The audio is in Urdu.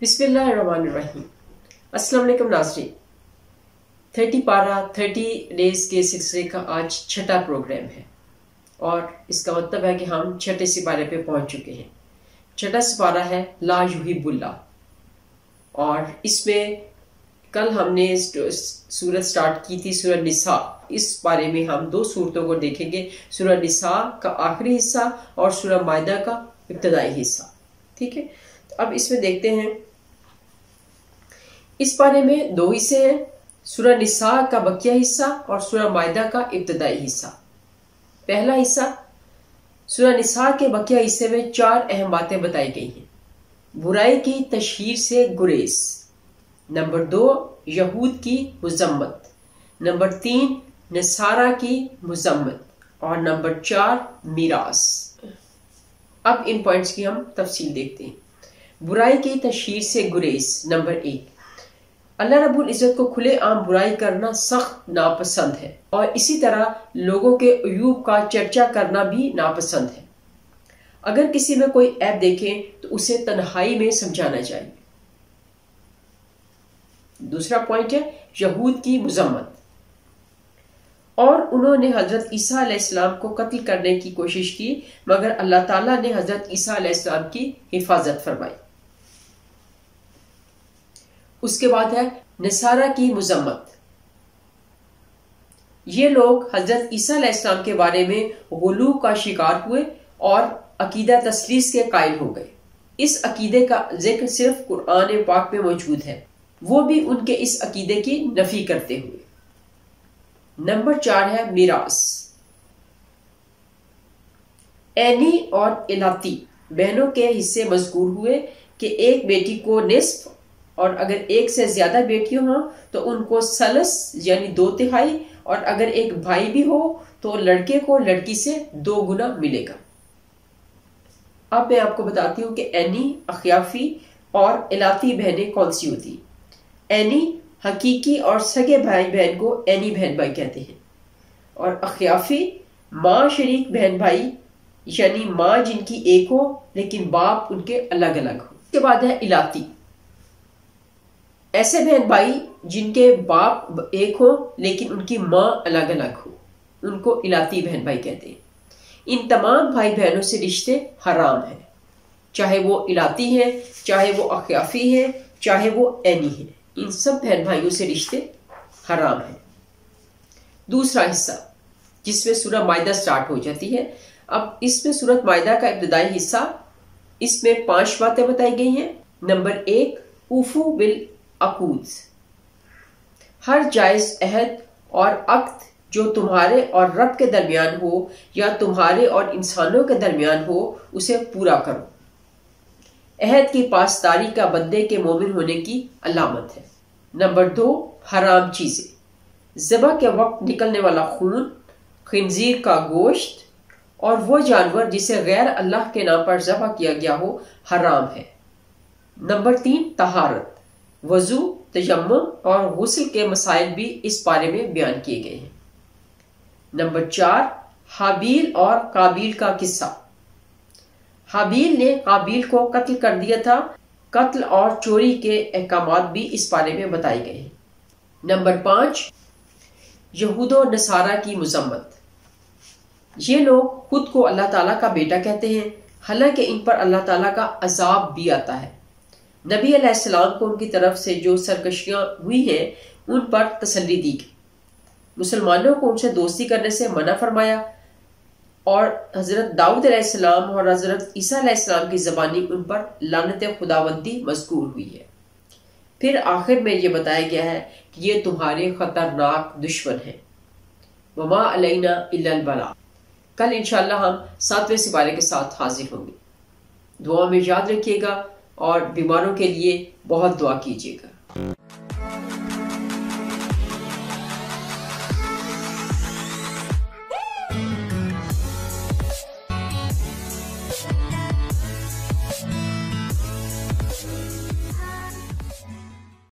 بسم اللہ الرحمن الرحیم۔ السلام علیکم ناظرین، 30 پارہ 30 ڈیز کے سلسلے کا آج چھٹا پروگرام ہے اور اس کا مطلب ہے کہ ہم چھٹے سپارے پہ پہنچ چکے ہیں۔ چھٹا سپارہ ہے لا یحب اللہ، اور اس میں کل ہم نے سورت سٹارٹ کی تھی سورہ نساء۔ اس بارے میں ہم دو صورتوں کو دیکھیں گے، سورہ نساء کا آخری حصہ اور سورہ مائدہ کا ابتدائی حصہ، ٹھیک ہے؟ اب اس میں دیکھتے ہیں، اس بارے میں دو حصے ہیں، سورہ نساء کا بقیہ حصہ اور سورہ مائدہ کا ابتدائی حصہ۔ پہلا حصہ سورہ نساء کے بقیہ حصے میں 4 اہم باتیں بتائی گئی ہیں۔ برائی کی تشہیر سے گریز، نمبر 2 یہود کی مذمت، نمبر 3 نصارہ کی مذمت، اور نمبر 4 میراث۔ اب ان پوائنٹس کی ہم تفصیل دیکھتے ہیں۔ برائی کی تشہیر سے گریز، نمبر 1، اللہ رب العزت کو کھلے عام برائی کرنا سخت ناپسند ہے، اور اسی طرح لوگوں کے عیوب کا چرچا کرنا بھی ناپسند ہے۔ اگر کسی میں کوئی عیب دیکھیں تو اسے تنہائی میں سمجھانا چاہیے۔ دوسرا پوائنٹ ہے یہود کی مذمت، اور انہوں نے حضرت عیسیٰ علیہ السلام کو قتل کرنے کی کوشش کی، مگر اللہ تعالیٰ نے حضرت عیسیٰ علیہ السلام کی حفاظت فرمائی۔ اس کے بعد ہے نصارہ کی مذمت۔ یہ لوگ حضرت عیسیٰ علیہ السلام کے بارے میں غلو کا شکار ہوئے اور عقیدہ تثلیث کے قائل ہو گئے۔ اس عقیدے کا ذکر صرف قرآن پاک میں موجود ہے، وہ بھی ان کے اس عقیدے کی نفی کرتے ہوئے۔ نمبر 4 ہے میراث۔ اینی اور الاتی بہنوں کے حصے مذکور ہوئے کہ ایک بیٹی کو نصف، اور اگر ایک سے زیادہ بیٹیاں ہوں تو ان کو ثلث یعنی 2/3، اور اگر ایک بھائی بھی ہو تو لڑکے کو لڑکی سے 2 گنا ملے گا۔ اب میں آپ کو بتاتی ہوں کہ اینی، اخیافی اور الاتی بہنیں کون سی ہوتی ہیں۔ اینی حقیقی اور سگے بھائی بہن کو اینی بہن بھائی کہتے ہیں، اور اخیافی ماں شریک بہن بھائی، یعنی ماں جن کی ایک ہو لیکن باپ ان کے الگ الگ ہو۔ اس کے بعد ہے الاتی، ایسے بہن بھائی جن کے باپ ایک ہو لیکن ان کی ماں الگ الگ ہو، ان کو الاتی بہن بھائی کہتے ہیں۔ ان تمام بھائی بہنوں سے رشتے حرام ہیں، چاہے وہ الاتی ہیں، چاہے وہ اخیافی ہیں، چاہے وہ اینی ہیں، ان سب بہن بھائیوں سے رشتے حرام ہیں۔ دوسرا حصہ جس میں سورہ مائدہ سٹارٹ ہو جاتی ہے، اب اس میں سورۃ مائدہ کا ابتدائی حصہ، اس میں 5 باتیں بتائی گئی ہیں۔ نمبر 1 اوفو بالعقود، ہر جائز عہد اور عقد جو تمہارے اور رب کے درمیان ہو یا تمہارے اور انسانوں کے درمیان ہو اسے پورا کرو۔ عہد کی پاسداری کا بندے کے مومن ہونے کی علامت ہے۔ نمبر 2 حرام چیزیں، ذبح کے وقت نکلنے والا خون، خنزیر کا گوشت، اور وہ جانور جسے غیر اللہ کے نام پر ذبح کیا گیا ہو حرام ہے۔ نمبر 3 طہارت، وضو، تیمم اور غسل کے مسائل بھی اس بارے میں بیان کیے گئے ہیں۔ نمبر 4 حابیل اور قابیل کا قصہ، حابیل نے قابیل کو قتل کر دیا تھا، قتل اور چوری کے احکامات بھی اس بارے میں بتائے گئے ہیں۔ نمبر 5 یہود و نصارہ کی مذمت، یہ لوگ خود کو اللہ تعالیٰ کا بیٹا کہتے ہیں، حالانکہ ان پر اللہ تعالیٰ کا عذاب بھی آتا ہے۔ نبی علیہ السلام کو ان کی طرف سے جو سرکشیاں ہوئی ہیں ان پر تسلی دی گئی، مسلمانوں کو ان سے دوستی کرنے سے منع فرمایا، اور حضرت داؤد علیہ السلام اور حضرت عیسیٰ علیہ السلام کی زبانی ان پر لعنت خداوندی مذکور ہوئی ہے۔ پھر آخر میں یہ بتایا گیا ہے کہ یہ تمہارے خطرناک دشمن ہیں۔ وما علینا الا البلاغ۔ کل انشاءاللہ ہم 7ویں سپارے کے ساتھ حاضر ہوں گے۔ دعا میں یاد رکھیے گا اور بیماروں کے لیے بہت دعا کیجیے گا۔